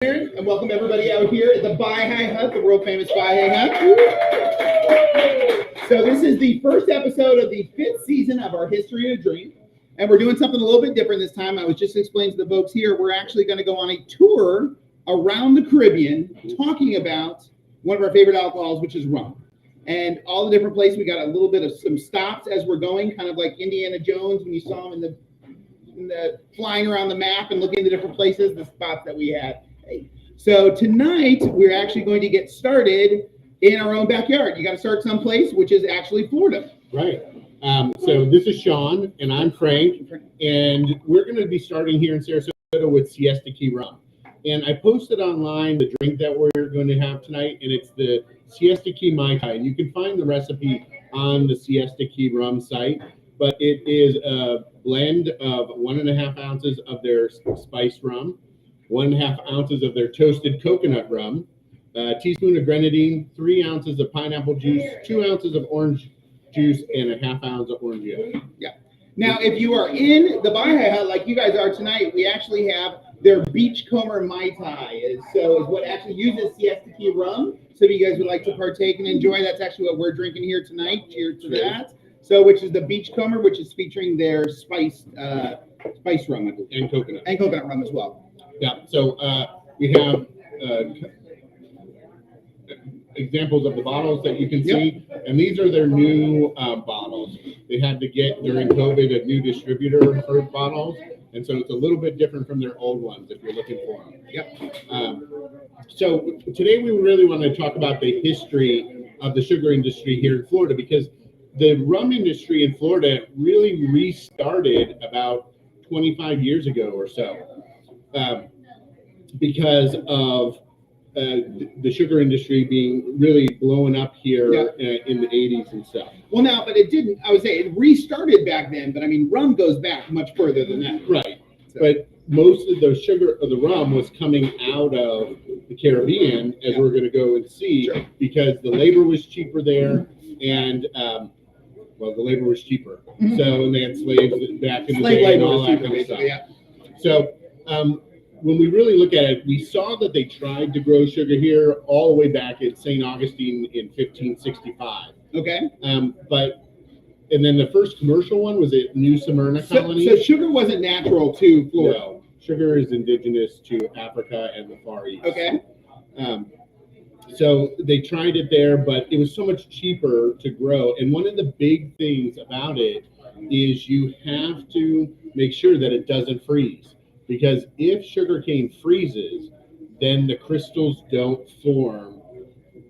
And welcome everybody out here at the Baihai Hut, the world famous Baihai Hut. So this is the first episode of the 5th season of our History of a Drink. And we're doing something a little bit different this time. I was just explaining to the folks here, we're actually going to go on a tour around the Caribbean talking about one of our favorite alcohols, which is rum. And all the different places, we got a little bit of some stops as we're going, kind of like Indiana Jones when you saw him in the flying around the map and looking at the different places, the spots that we had. So tonight, we're actually going to get started in our own backyard. You got to start someplace, which is actually Florida. Right. So this is Shawn, and I'm Frank, and we're going to be starting here in Sarasota with Siesta Key Rum. And I posted online the drink that we're going to have tonight, and it's the Siesta Key Mai Tai. And you can find the recipe on the Siesta Key Rum site, but it is a blend of 1.5 ounces of their spiced rum, 1.5 ounces of their toasted coconut rum, a teaspoon of grenadine, 3 ounces of pineapple juice, 2 ounces of orange juice, and 1/2 ounce of orange juice. Yeah. Now, if you are in the Baihai Hut like you guys are tonight, we actually have their Beachcomber Mai Tai. So is what actually uses Siesta Key Rum. So if you guys would like to partake and enjoy, that's actually what we're drinking here tonight. Cheers to that. So which is the Beachcomber, which is featuring their spiced rum, I believe. And coconut. And coconut rum as well. Yeah, so we have examples of the bottles that you can see, and these are their new bottles. They had to get, during COVID, a new distributor for bottles, and so it's a little bit different from their old ones if you're looking for them. Yep. So today we really want to talk about the history of the sugar industry here in Florida, because the rum industry in Florida really restarted about 25 years ago or so. Because of the sugar industry being really blowing up here in the 80s and stuff. Well, now, but it didn't, I would say it restarted back then, but I mean, rum goes back much further than that. Right. So. But most of the sugar of the rum was coming out of the Caribbean, as we're going to go and see, because the labor was cheaper there, and the labor was cheaper. Mm-hmm. So, and they had slaves back in the day and all that kind of stuff. Yeah. So, when we really look at it, we saw that they tried to grow sugar here all the way back at St. Augustine in 1565. Okay. And then the first commercial one was at New Smyrna Colony. So sugar wasn't natural to Florida. No, sugar is indigenous to Africa and the Far East. Okay. So they tried it there, but it was so much cheaper to grow. And one of the big things about it is you have to make sure that it doesn't freeze. Because if sugarcane freezes, then the crystals don't form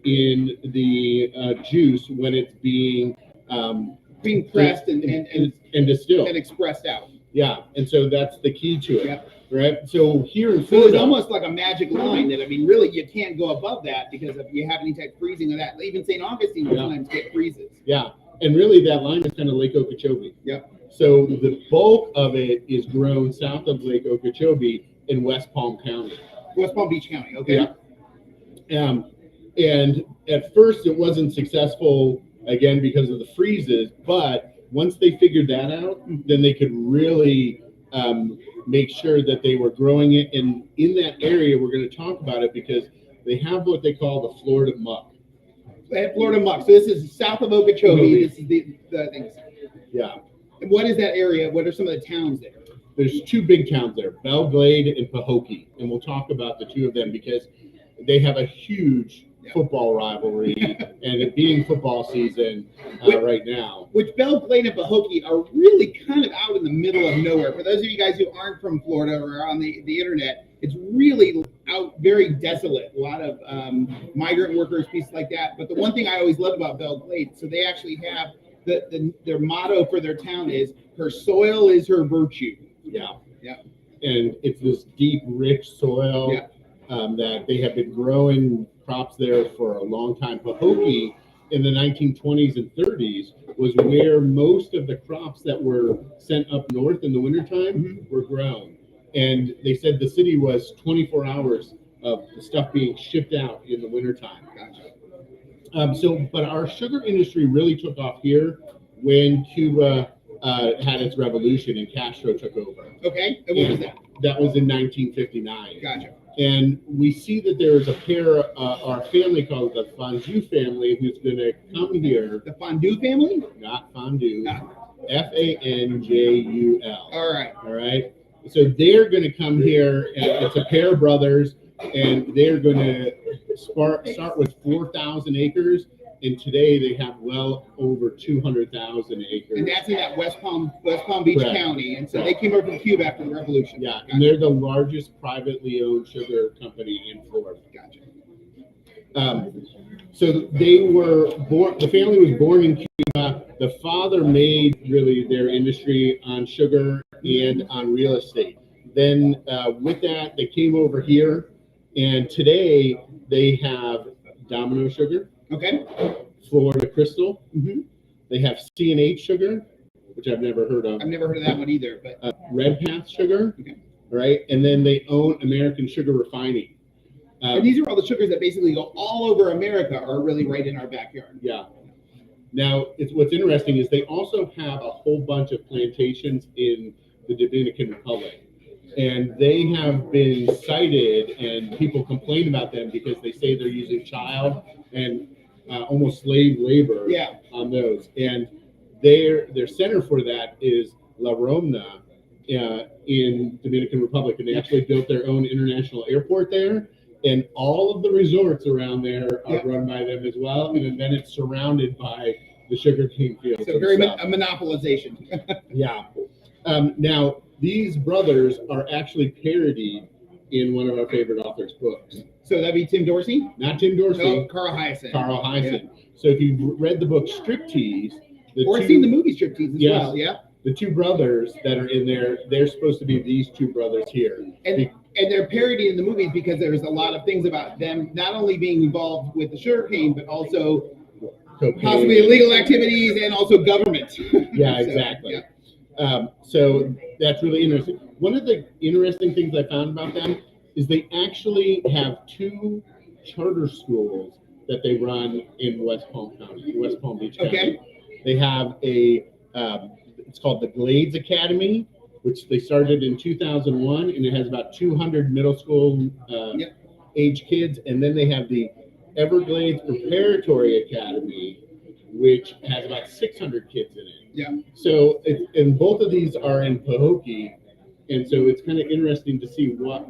in the juice when it's being pressed and distilled and expressed out. Yeah, and so that's the key to it, right? So here in Florida, it's almost like a magic line that, I mean, really you can't go above that, because if you have any type of freezing of that, even St. Augustine sometimes get freezes. Yeah, and really that line is kind of Lake Okeechobee. Yep. So the bulk of it is grown south of Lake Okeechobee in West Palm County. West Palm Beach County, okay. Yeah. And at first it wasn't successful, again, because of the freezes, but once they figured that out, then they could really make sure that they were growing it. And in that area, we're going to talk about it because they have what they call the Florida muck. They have Florida muck. So this is south of Okeechobee. This is the things. Yeah. And what is that area? What are some of the towns there? There's 2 big towns there, Belle Glade and Pahokee. And we'll talk about the 2 of them because they have a huge football rivalry, and it being football season right now. Which Belle Glade and Pahokee are really kind of out in the middle of nowhere. For those of you guys who aren't from Florida or are on the internet, it's really out, very desolate. A lot of migrant workers, pieces like that. But the one thing I always loved about Belle Glade, so they actually have their motto for their town is, her soil is her virtue. Yeah. Yeah. And it's this deep, rich soil that they have been growing crops there for a long time. Pahokee in the 1920s and 30s was where most of the crops that were sent up north in the wintertime were grown. And they said the city was 24 hours of the stuff being shipped out in the wintertime. Gotcha. But our sugar industry really took off here when Cuba had its revolution and Castro took over. Okay, and when was that? That was in 1959. Gotcha. And we see that there is a pair, our family called the Fondue family, who's going to come here. The Fondue family? Not Fondue. Ah. Fanjul. All right. All right. So they're going to come here, and it's a pair of brothers, and they're going to start with 4,000 acres. And today they have well over 200,000 acres. And that's in that West Palm Beach Correct. County. And so they came over from Cuba after the revolution. Yeah, and they're the largest privately owned sugar company in Florida. Gotcha. So they were born, the family was born in Cuba. The father made really their industry on sugar and on real estate. Then with that, they came over here, and today they have Domino Sugar. Okay. Florida Crystal. Mm-hmm. They have C&H Sugar, which I've never heard of. I've never heard of that one either. But Red Path Sugar, okay. Right? And then they own American Sugar Refining. And these are all the sugars that basically go all over America, are really right in our backyard. Yeah. Now, what's interesting is they also have a whole bunch of plantations in the Dominican Republic. And they have been cited, and people complain about them because they say they're using child and almost slave labor on those. And their center for that is La Romna in Dominican Republic. And they actually built their own international airport there. And all of the resorts around there are run by them as well. And then it's surrounded by the sugarcane fields. So very a monopolization. Yeah. Now, these brothers are actually parodied in one of our favorite authors' books. So that'd be Tim Dorsey? Not Tim Dorsey. No, Carl Hyacin. Carl Hyacin. Yeah. So if you've read the book Striptease, seen the movie Striptease as well, yeah. The two brothers that are in there, they're supposed to be these two brothers here. And they're parodied in the movies because there's a lot of things about them not only being involved with the sugarcane, but also possibly illegal activities and also government. Yeah, exactly. Yeah. So that's really interesting. One of the interesting things I found about them is they actually have two charter schools that they run in West Palm Beach County. Okay. They have it's called the Glades Academy, which they started in 2001, and it has about 200 middle school age kids. And then they have the Everglades Preparatory Academy, which has about 600 kids in it. Yeah. So, and both of these are in Pahokee, and so it's kind of interesting to see what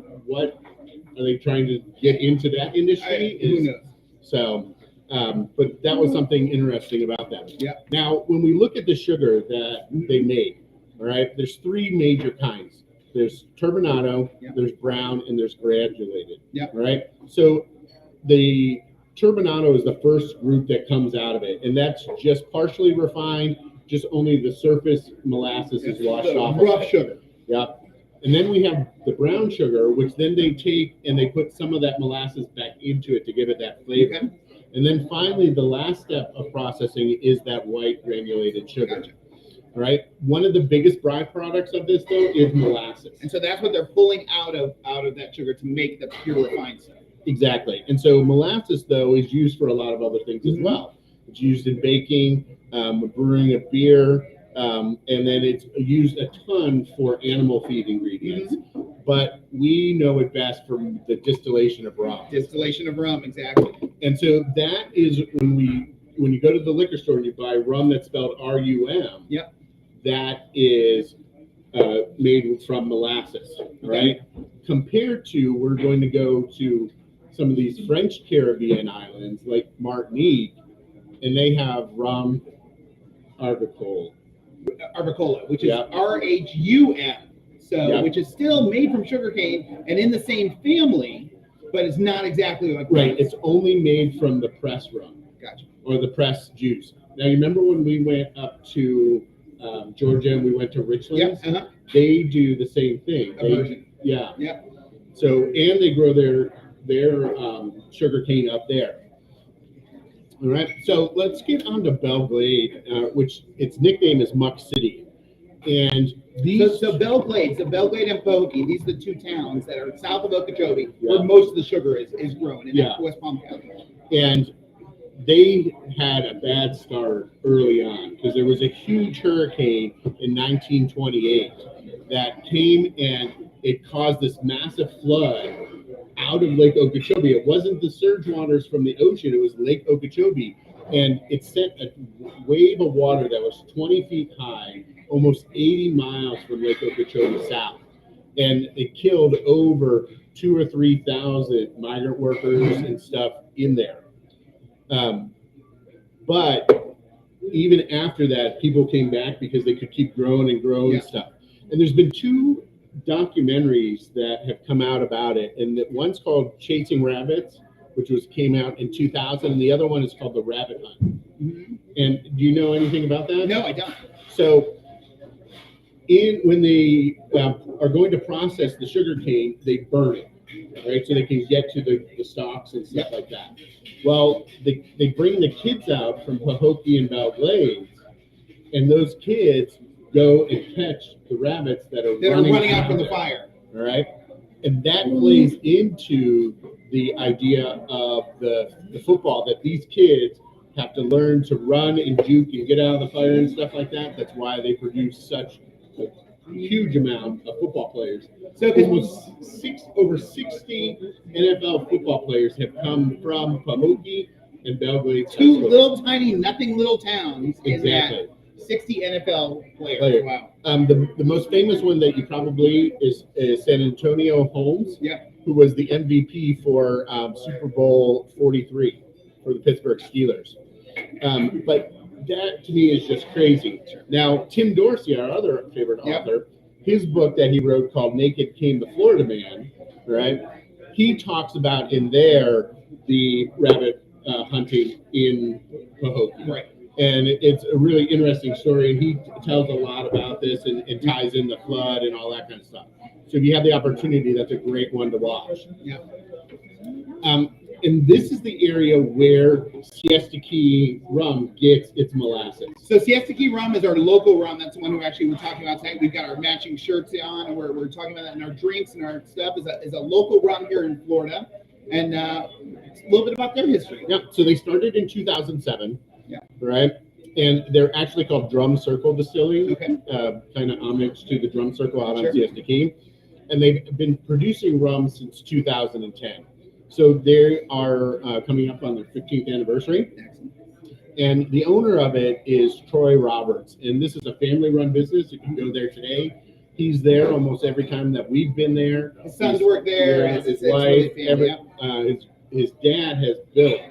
are they trying to get into that industry. Who knows? So, but that was something interesting about them. Yeah. Now, when we look at the sugar that they make, all right, there's three major kinds. There's turbinado, there's brown, and there's granulated. Yeah. All right. So the turbinado is the first group that comes out of it, and that's just partially refined. Just only the surface molasses is washed off. Rough sugar. Yeah. And then we have the brown sugar, which then they take and they put some of that molasses back into it to give it that flavor. Okay. And then finally, the last step of processing is that white granulated sugar. Gotcha. All right. One of the biggest byproducts of this, though, is molasses. And so that's what they're pulling out of that sugar to make the pure refined stuff. Exactly. And so molasses, though, is used for a lot of other things as well. It's used in baking, brewing of beer, and then it's used a ton for animal feed ingredients. But we know it best from the distillation of rum. Distillation of rum, exactly. And so that is when you go to the liquor store and you buy rum that's spelled R-U-M. Yep. That is made from molasses, right? Compared to, we're going to go to some of these French Caribbean islands like Martinique, and they have rum Arbicola, which is R-H-U-M. So, which is still made from sugarcane and in the same family, but it's not exactly like right. It's only made from the pressed rum. Gotcha. Or the pressed juice. Now, you remember when we went up to Georgia and we went to Richlands? Yeah. They do the same thing. Yeah. So, and they grow their sugar cane up there. All right. So let's get on to Belglade, which its nickname is Muck City. And these so Belglade and Pahokee, these are the two towns that are south of Okeechobee, where most of the sugar is grown in West Palm County. And they had a bad start early on because there was a huge hurricane in 1928 that came and it caused this massive flood out of Lake Okeechobee. It wasn't the surge waters from the ocean, it was Lake Okeechobee. And it sent a wave of water that was 20 feet high, almost 80 miles from Lake Okeechobee south. And it killed over 2,000 or 3,000 migrant workers and stuff in there. But even after that, people came back because they could keep growing and growing and stuff. And there's been 2 documentaries that have come out about it, and that one's called Chasing Rabbits, which came out in 2000, and the other one is called The Rabbit Hunt. Mm-hmm. And do you know anything about that? No, I don't. So when they are going to process the sugar cane, they burn it, right? So they can get to the stalks and stuff like that. Well, they bring the kids out from Pahokee and Belle Glades, and those kids go and catch the rabbits that are running out from the fire. All right, and that plays into the idea of the football, that these kids have to learn to run and juke and get out of the fire and stuff like that. That's why they produce such a huge amount of football players. So almost over 60 NFL football players have come from Pahokee and Belle Glades. 2 little tiny nothing little towns. Exactly. 60 NFL players. Wow. The most famous one that you probably is San Antonio Holmes, who was the MVP for Super Bowl 43 for the Pittsburgh Steelers. But that to me is just crazy. Now, Tim Dorsey, our other favorite author, his book that he wrote called Naked Came the Florida Man, right? He talks about in there the rabbit hunting in Pahokee. Right. And it's a really interesting story, and he tells a lot about this and ties in the flood and all that kind of stuff. So if you have the opportunity, that's a great one to watch. Yeah. And this is the area where Siesta Key Rum gets its molasses. So Siesta Key Rum is our local rum. That's the one who actually we're talking about tonight. We've got our matching shirts on, and we're talking about that in our drinks and our stuff. Is a local rum here in Florida, and a little bit about their history. Yeah. So they started in 2007. Yeah. Right. And they're actually called Drum Circle Distilling, okay. Kind of homage to the Drum Circle out on Siesta Key. And they've been producing rum since 2010. So they are coming up on their 15th anniversary. And the owner of it is Troy Roberts. And this is a family-run business. You can go there today. He's there almost every time that we've been there. His sons work there. His wife. Really his dad has built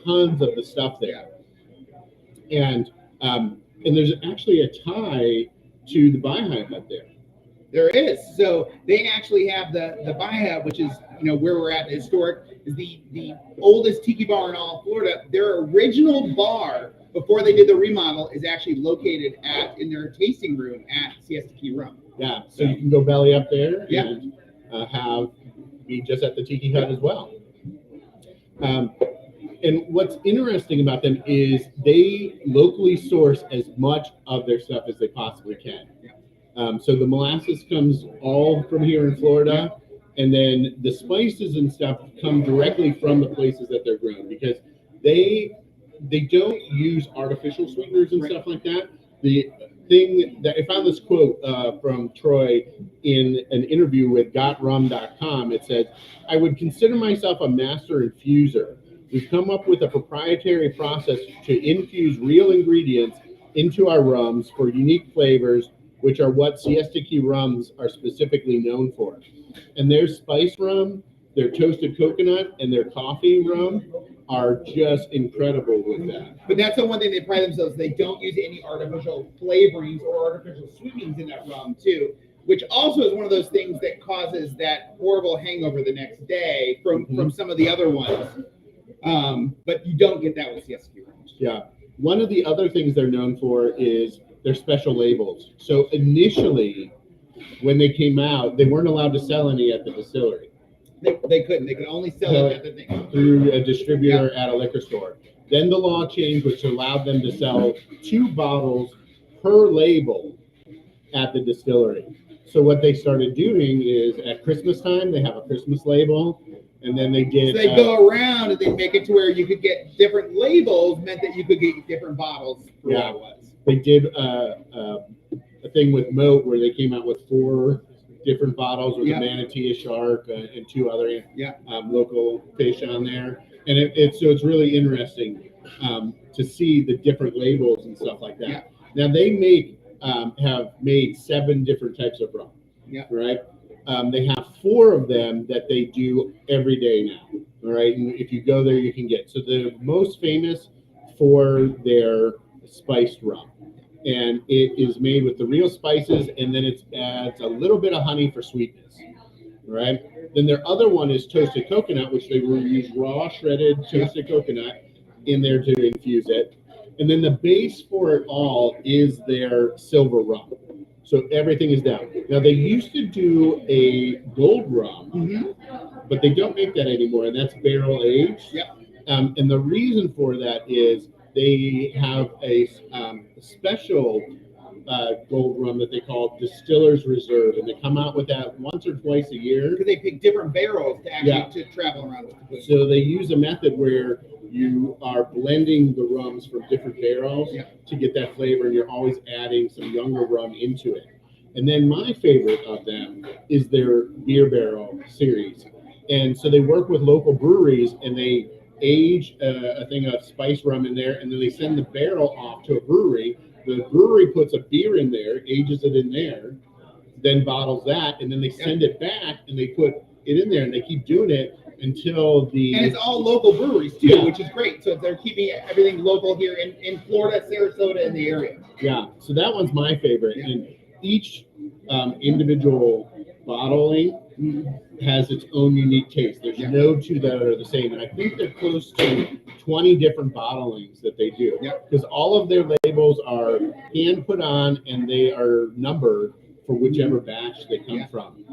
tons of the stuff there. And there's actually a tie to the Baha'i Hut there. There is. So they actually have the Baha'i Hut, which is where we're at. Historic is the oldest tiki bar in all of Florida. Their original bar before they did the remodel is actually located in their tasting room at Siesta Key Rum. Yeah. So you can go belly up there and be just at the Tiki Hut as well. And what's interesting about them is they locally source as much of their stuff as they possibly can. So the molasses comes all from here in Florida, and then the spices and stuff come directly from the places that they're grown, because they don't use artificial sweeteners and stuff like that. The thing that I found this quote from Troy in an interview with gotrum.com. It said, "I would consider myself a master infuser. We've come up with a proprietary process to infuse real ingredients into our rums for unique flavors, which are what Siesta Key Rums are specifically known for. And their spice rum, their toasted coconut, and their coffee rum are just incredible with that." But that's the one thing they pride themselves. They don't use any artificial flavorings or artificial sweetenings in that rum too, which also is one of those things that causes that horrible hangover the next day from some of the other ones. But you don't get that with Siesta Key Rums. Yeah. One of the other things they're known for is their special labels. So initially, when they came out, they weren't allowed to sell any at the distillery. They couldn't. They could only sell it at the thing. Through a distributor at a liquor store. Then the law changed, which allowed them to sell 2 bottles per label at the distillery. So what they started doing is at Christmas time, they have a Christmas label. And then they did. So they go around and they make it to where you could get different labels, meant that you could get different bottles for what it was. They did a thing with Moat where they came out with 4 different bottles with Yeah. a manatee, a shark, and two other Yeah. local fish on there. And it's really interesting to see the different labels and stuff like that. Yeah. Now they have made 7 different types of rum. Yeah. Right. They have 4 of them that they do every day now. All right. And if you go there, you can get. So they're most famous for their spiced rum. And it is made with the real spices, and then it adds a little bit of honey for sweetness. Right. Then their other one is toasted coconut, which they will use raw shredded toasted coconut in there to infuse it. And then the base for it all is their silver rum. So everything is down. Now they used to do a gold rum, but they don't make that anymore, and that's barrel aged. Yep. And the reason for that is they have a special gold rum that they call Distillers Reserve, and they come out with that once or twice a year. Because they pick different barrels to actually to travel around with. So they use a method where you are blending the rums from different barrels to get that flavor, and you're always adding some younger rum into it. And then my favorite of them is their beer barrel series. And so they work with local breweries, and they age a thing of spiced rum in there, and then they send the barrel off to a brewery. The brewery puts a beer in there, ages it in there, then bottles that, and then they send it back, and they put it in there, and they keep doing it until the... And it's all local breweries, too, which is great. So they're keeping everything local here in Florida, Sarasota, in the area. Yeah, so that one's my favorite. And each individual bottling has its own unique taste. There's no two that are the same. And I think they're close to 20 different bottlings that they do. Because all of their labels are hand put on, and they are numbered for whichever batch they come from.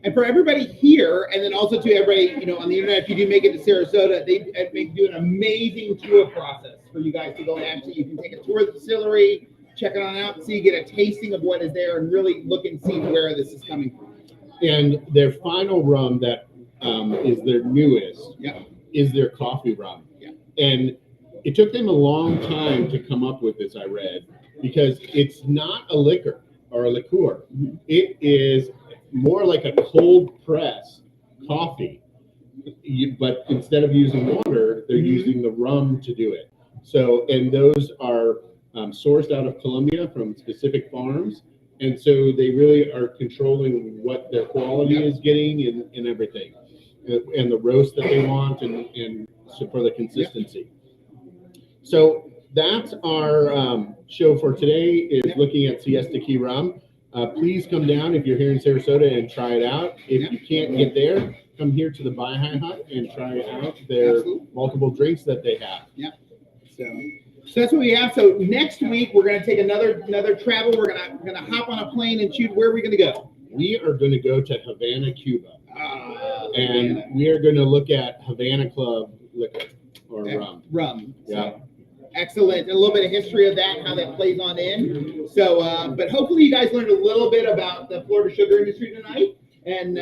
And for everybody here, and then also to everybody, on the internet, if you do make it to Sarasota, they do an amazing tour process for you guys to go and actually, you can take a tour of the distillery, check it on out, see, get a tasting of what is there, and really look and see where this is coming from. And their final rum that is their newest is their coffee rum. And it took them a long time to come up with this, I read, because it's not a liquor or a liqueur. It is more like a cold press coffee, but instead of using water, they're using the rum to do it. So, and those are sourced out of Colombia from specific farms, and so they really are controlling what their quality is getting and everything, and the roast that they want, and so for the consistency. So that's our show for today, is looking at Siesta Key Rum. Please come down if you're here in Sarasota and try it out. If you can't get there, come here to the Baha'i Hut and try out their multiple drinks that they have. So that's what we have. So next week we're going to take another travel. We're gonna hop on a plane and shoot. Where are we going to go? We are going to go to Havana, Cuba, and we are going to look at Havana Club liquor or rum. Rum. Yeah. So, excellent. A little bit of history of that, how that plays on in. So, but hopefully you guys learned a little bit about the Florida sugar industry tonight, and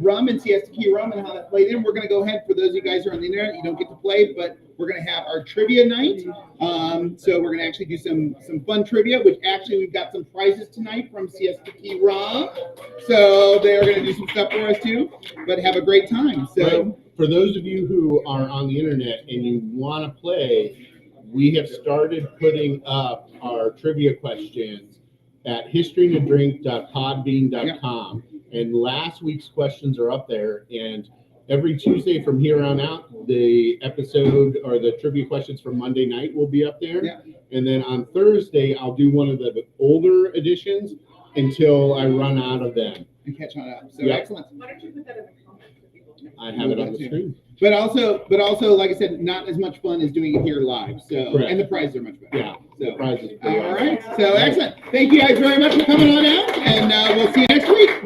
rum and Siesta Key Rum and how that played in. We're going to go ahead, for those of you guys who are on the internet, you don't get to play, but we're going to have our trivia night. So we're going to actually do some fun trivia, which actually we've got some prizes tonight from Siesta Key Rum. So they are going to do some stuff for us too, but have a great time. So for those of you who are on the internet and you want to play, we have started putting up our trivia questions at historynadrink.podbean.com. And last week's questions are up there. And every Tuesday from here on out, the episode or the trivia questions from Monday night will be up there. And then on Thursday, I'll do one of the older editions until I run out of them. And catch on up. So excellent. Why don't you put that in the comments? I have it on the screen. But also, like I said, not as much fun as doing it here live. So, and the prizes are much better. Yeah, so the prizes. All right. So excellent. Thank you guys very much for coming on out, and we'll see you next week.